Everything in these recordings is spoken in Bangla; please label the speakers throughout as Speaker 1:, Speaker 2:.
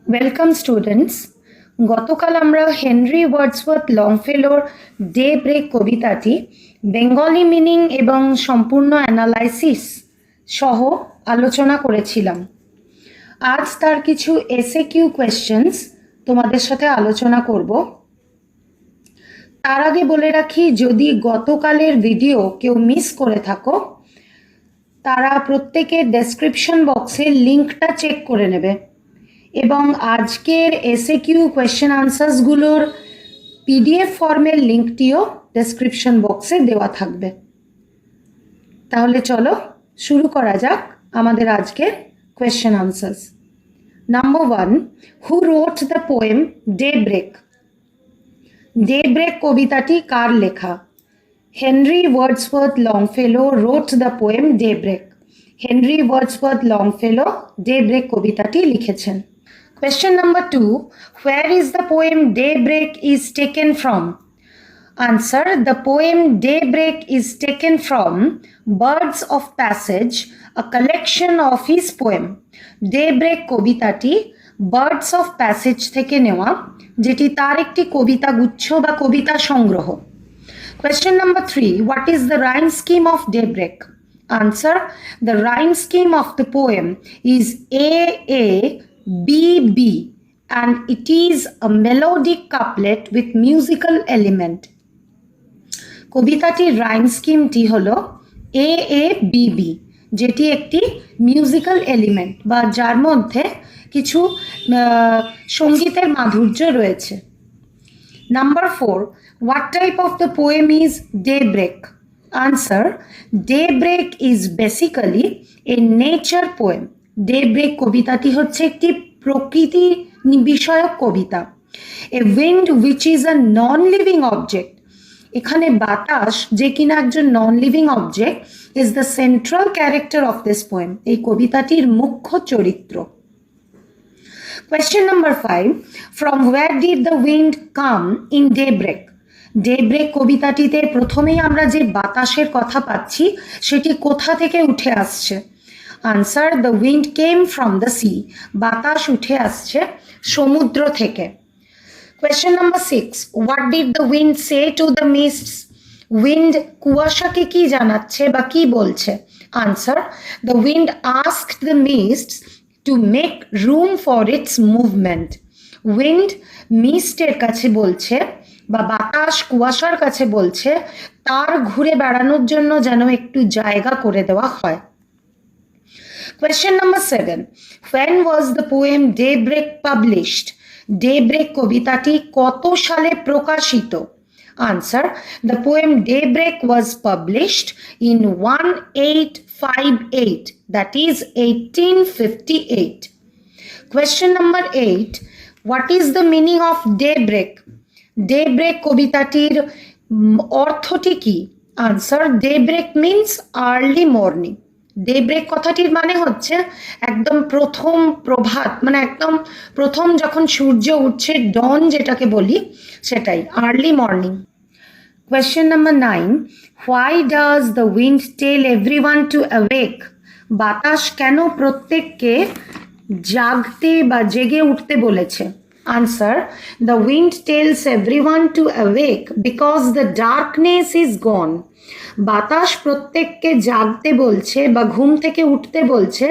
Speaker 1: Welcome students. গতকাল আমরা হেনরি ওয়ার্ডসওয়ার্থ লংফেলোর ডে ব্রেক কবিতাটি বেঙ্গলি মিনিং এবং সম্পূর্ণ অ্যানালাইসিস সহ আলোচনা করেছিলাম। আজ তার কিছু এসএকিউ কোয়েশ্চেন্স তোমাদের সাথে আলোচনা করব। তার আগে বলে রাখি, যদি গতকালের ভিডিও কেউ মিস করে থাকো তারা প্রত্যেকে ডেসক্রিপশন বক্সে লিঙ্কটা চেক করে নেবে এবং আজকের এসএকিউ কোয়েশ্চেন আনসার্সগুলোর পিডিএফ ফর্মের লিঙ্কটিও ডেসক্রিপশন বক্সে দেওয়া থাকবে। তাহলে চলো শুরু করা যাক আমাদের আজকের question answers. Number 1, who wrote the poem daybreak? Daybreak কবিতাটি কার লেখা? Henry Wordsworth Longfellow wrote the poem daybreak. Henry Wordsworth Longfellow daybreak কবিতাটি লিখেছেন। Question number 2, where is the poem Daybreak is taken from? Answer, the poem Daybreak is taken from Birds of Passage, a collection of his poem. Daybreak কবিতাটি Birds of Passage থেকে নেওয়া, যেটি তার একটি কবিতা গুচ্ছ বা কবিতা সংগ্রহ। Question number 3, what is the rhyme scheme of Daybreak? Answer, the rhyme scheme of the poem is A B and it is a melodic couplet with musical element. কবিতাটির রাইম স্কিমটি হলো A যেটি একটি মিউজিক্যাল এলিমেন্ট বা যার মধ্যে কিছু সঙ্গীতের মাধুর্য রয়েছে। Number 4, what type of the poem is Daybreak? Answer, Daybreak is basically a nature poem. ডেব্রেক কবিতাটি হচ্ছে একটি প্রকৃতি বিষয়ক কবিতা। A wind which is a non living object, এখানে বাতাস যে কিনা একজন non living object, is the central character of this poem. এই কবিতাটির মুখ্য চরিত্র। Question number 5, from where did the wind come in daybreak? Daybreak কবিতাটিতে প্রথমেই আমরা যে বাতাসের কথা পাচ্ছি সেটি কোথা থেকে উঠে আসছে? Answer, the wind came from the sea. বাতাস উঠে আসছে সমুদ্র থেকে। Question number 6, what did the wind say to the mists? Wind কুয়াশাকে কি জানাচ্ছে বা কি বলছে? Answer, the wind asked the mists to make room for its movement. Wind মিস্টের কাছে বলছে বা বাতাস কুয়াশার কাছে বলছে তার ঘুরে বেড়ানোর জন্য যেন একটু জায়গা করে দেওয়া হয়। Question number 7, when was the poem Daybreak published? Daybreak কবিতাটি কত সালে প্রকাশিত? Answer, the poem Daybreak was published in 1858, that is 1858. Question number 8, what is the meaning of Daybreak? Daybreak কবিতাটির অর্থটি কি? Answer, Daybreak means early morning. Daybreak কথাটির মানে হচ্ছে একদম প্রথম প্রভাত, মানে একদম প্রথম যখন সূর্য উঠছে, ডন যেটাকে বলি, সেটাই early morning. Question number 9, why does the wind tell everyone to awake? বাতাস কেন প্রত্যেককে জাগতে বা জেগে উঠতে বলেছে? Answer, the wind tells everyone to awake because the darkness is gone. বাতাস প্রত্যেককে জাগতে বলছে বা ঘুম থেকে উঠতে বলছে,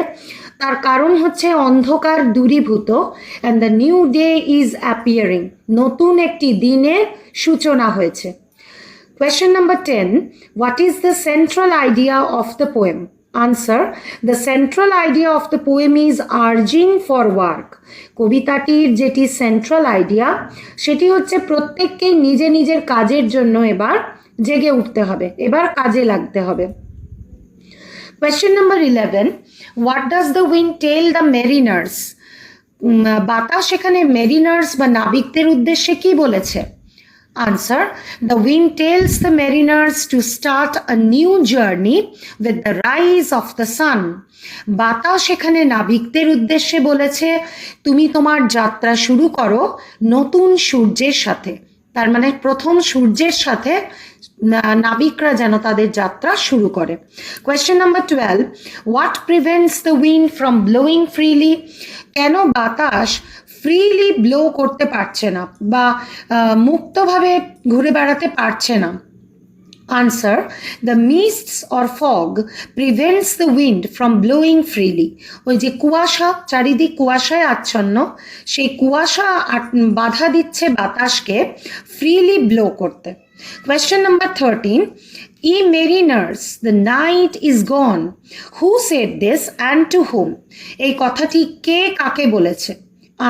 Speaker 1: তার কারণ হচ্ছে অন্ধকার দূরীভূত, and the new day is appearing. নতুন একটি দিনের সূচনা হয়েছে। Question number 10, what is the central idea of the poem? Answer, the central idea of the poem is urging for work. কবিতাটির যেটি সেন্ট্রাল আইডিয়া সেটি হচ্ছে প্রত্যেককে নিজে নিজের কাজের জন্য এবার জেগে উঠতে হবে, এবার কাজে লাগতে হবে। Question number 11, what does the wind tell the mariners? বাতাস এখানে মেরিনার্স বা নাবিকদের উদ্দেশ্যে কি বলেছে? Answer, the wind tells the mariners to start a new journey with the rise of the sun. বাতাস এখানে নাবিকদের উদ্দেশ্যে বলেছে তুমি তোমার যাত্রা শুরু করো নতুন সূর্যের সাথে। তার মানে প্রথম সূর্যের সাথে নাবিকরা যেন তাদের যাত্রা শুরু করে। Question number 12, what prevents the wind from blowing freely? কেন বাতাস ফ্রিলি ব্লো করতে পারছে না বা মুক্তভাবে ঘুরে বেড়াতে পারছে না? Answer: the mists or fog prevents the wind from blowing freely. ওই যে কুয়াশা, চারিদিক কুয়াশায় আচ্ছন্ন, সেই কুয়াশা বাধা দিচ্ছে বাতাসকে ফ্রিলি ব্লো করতে। Question number 13. Ye mariners, the night is gone. Who said this and to whom? এই কথাটি কে কাকে বলেছে?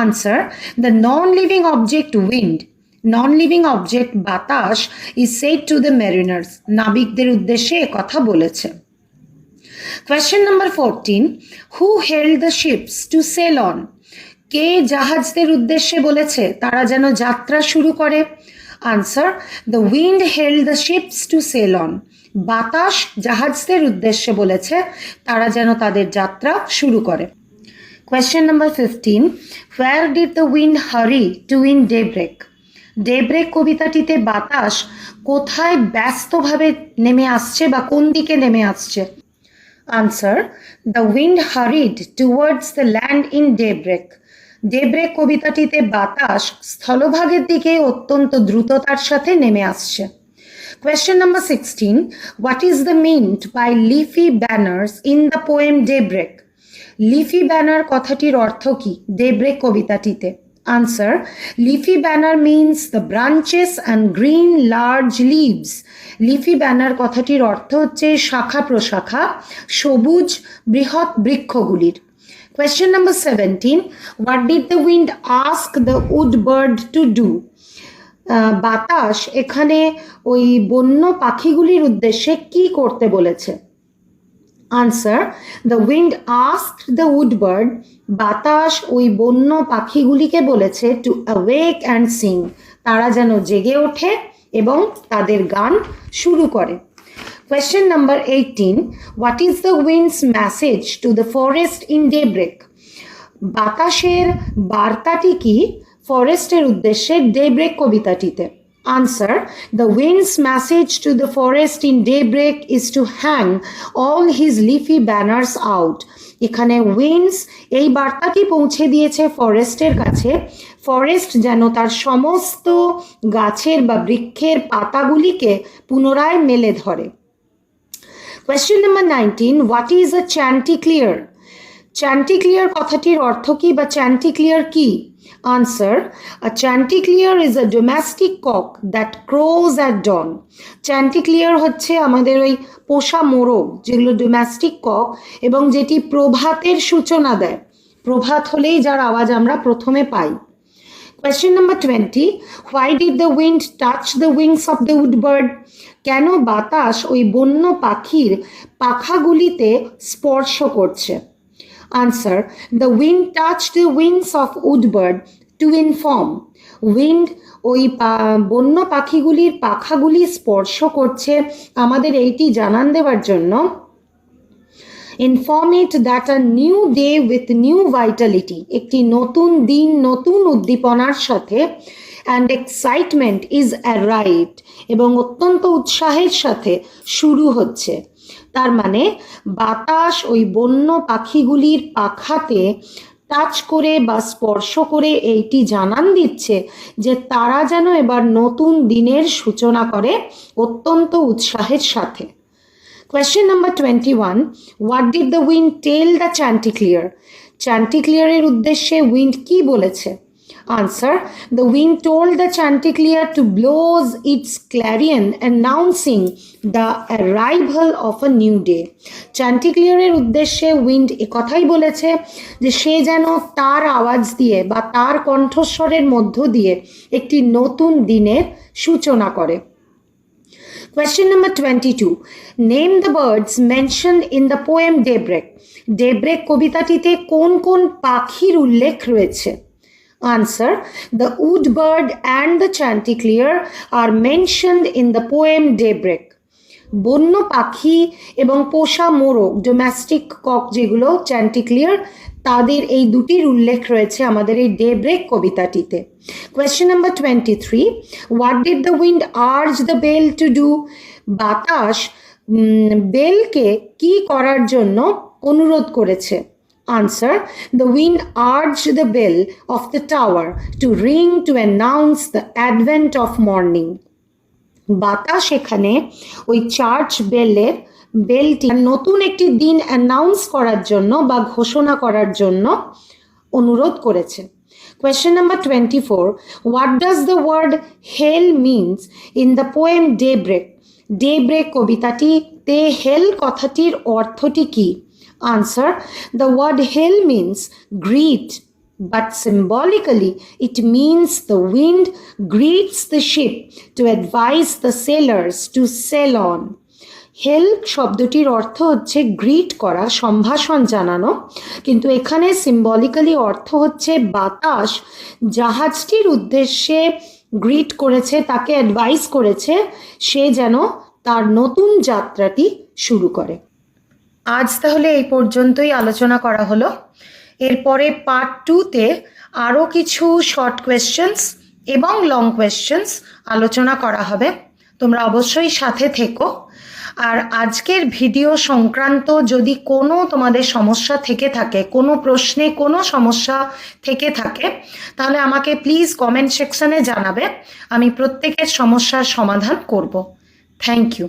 Speaker 1: Answer: the non-living object wind. Non-living object বাতাস is said to the mariners, নাবিকদের উদ্দেশ্যে কথা বলেছে। Question number 14. Who held the ships to sail on? কে জাহাজদের উদ্দেশ্যে বলেছে তারা যেন যাত্রা শুরু করে? Answer: the wind held the ships to sail on. বাতাস জাহাজদের উদ্দেশ্যে বলেছে তারা যেন তাদের যাত্রা শুরু করে। Question number 15. Where did the wind hurry to win daybreak? Daybreak কবিতাটিতে বাতাস কোথায় ব্যস্তভাবে নেমে আসছে বা কোন দিকে নেমে আসছে? Answer: the wind hurried towards the land in daybreak. Daybreak কবিতাটিতে বাতাস স্থলভাগের দিকে অত্যন্ত দ্রুততার সাথে নেমে আসছে। Question number 16. What is the meant by leafy banners in the poem daybreak? Leafy banner কথাটির অর্থ কি ডেব্রেক কবিতাটিতে? Answer: leafy banner means the branches and green large leaves. Leafy banner কথাটির অর্থ হচ্ছে শাখা প্রশাখা সবুজ বৃহৎ বৃক্ষগুলির। Question number 17. What did the wind ask the wood bird to do? বাতাস এখানে ওই বন্য পাখিগুলির উদ্দেশ্যে কি করতে বলেছে? Answer: the wind asked the wood bird. বাতাস ওই বন্য পাখিগুলিকে বলেছে টু অ্যাওয়েক অ্যান্ড সিং, তারা যেন জেগে ওঠে এবং তাদের গান শুরু করে। Question number 18. What is the winds message to the forest in daybreak? বাতাসের বার্তাটি কি ফরেস্টের উদ্দেশ্যে ডেব্রেক কবিতাটিতে? Answer: the wind's message to the forest in daybreak is to hang all his leafy banners out. এখানে উইন্ডস এই বার্তাটি পৌঁছে দিয়েছে ফরেস্টের কাছে, ফরেস্ট যেন তার সমস্ত গাছের বা বৃক্ষের পাতাগুলিকে পুনরায় মেলে ধরে। Question number 19. What is a chanticleer? Chanticleer কথাটির অর্থ কি বা চ্যান্টিক্লিয়ার কি? Answer: a chanticleer is a domestic cock that crows at dawn. Chanticleer হচ্ছে আমাদের ওই পোষা মোরগ যেগুলো ডোমেস্টিক কক এবং যেটি প্রভাতের সূচনা দেয়। প্রভাত হলেই যার আওয়াজ আমরা প্রথমে পাই। Question number 20. Why did the wind touch the wings of the wood bird? কেন বাতাস ওই বন্য পাখির পাখাগুলিতে স্পর্শ করছে? Answer: the wind touched the wings of woodbird to inform. Wind ওই বন্য পাখিগুলির পাখাগুলি স্পর্শ করছে আমাদের এইটি জানান দেওয়ার জন্য। Inform it that a new day with new vitality, একটি নতুন দিন নতুন উদ্দীপনার সাথে and excitement is arrived, এবং অত্যন্ত উৎসাহের সাথে শুরু হচ্ছে। তার মানে বাতাস ওই বন্য পাখিগুলির পাখাতে টাচ করে বা স্পর্শ করে এইটি জানান দিচ্ছে যে তারা যেন এবার নতুন দিনের সূচনা করে অত্যন্ত উৎসাহের সাথে। Question number 21. What did the wind tell the chanticleer? চ্যান্টিক্লিয়ারের উদ্দেশ্যে উইন্ড কি বলেছে? Answer: the wind told the chanticleer to blow its clarion announcing the arrival of a new day. chanticleer উদ্দেশ্যে উইন্ড একথাই বলেছে যে সে যেন তার আওয়াজ দিয়ে বা তার কণ্ঠস্বরের মধ্য দিয়ে একটি নতুন দিনের সূচনা করে। Question number 22. Name the birds mentioned in the poem Daybreak. Daybreak কবিতাটিতে কোন কোন পাখির উল্লেখ রয়েছে? Answer: the wood bird and the chanticleer are mentioned in the poem Daybreak. বন্য পাখি এবং পোষা মোরগ ডোমেস্টিক কক যেগুলো চ্যান্টিক্লিয়ার, তাদের এই দুটির উল্লেখ রয়েছে আমাদের এই ডেব্রেক কবিতাটিতে। Question number 23. What did the wind urge the bell to do? বাতাস বেলকে কি করার জন্য অনুরোধ করেছে? Answer: the wind urged the bell of the tower to ring to announce the advent of morning. বাতাস এখানে ওই চার্চ বেলটি নতুন একটি দিন অ্যানাউন্স করার জন্য বা ঘোষণা করার জন্য অনুরোধ করেছে। Question number 24. What does the word hell means in the poem Daybreak? Daybreak কবিতাটিতে hell কথাটির অর্থটি কি? Answer: the word hell means greet, but symbolically it means the wind greets the ship to advise the sailors to sail on. হেল শব্দটির অর্থ হচ্ছে গ্রিট করা, সম্ভাষণ জানানো, কিন্তু এখানে সিম্বলিক্যালি অর্থ হচ্ছে বাতাস জাহাজটির উদ্দেশ্যে গ্রিট করেছে, তাকে অ্যাডভাইস করেছে সে যেন তার নতুন যাত্রাটি শুরু করে। আজ তাহলে এই পর্যন্তই আলোচনা করা হলো। এরপরে পার্ট 2তে আরও কিছু শর্ট কোয়েশ্চেন্স এবং লং কোয়েশ্চেন্স আলোচনা করা হবে। তোমরা অবশ্যই সাথে থেকো। আর আজকের ভিডিও সংক্রান্ত যদি কোনো তোমাদের সমস্যা থেকে থাকে, কোনো প্রশ্নে কোনো সমস্যা থেকে থাকে, তাহলে আমাকে প্লিজ কমেন্ট সেকশনে জানাবে। আমি প্রত্যেকের সমস্যার সমাধান করব। Thank you.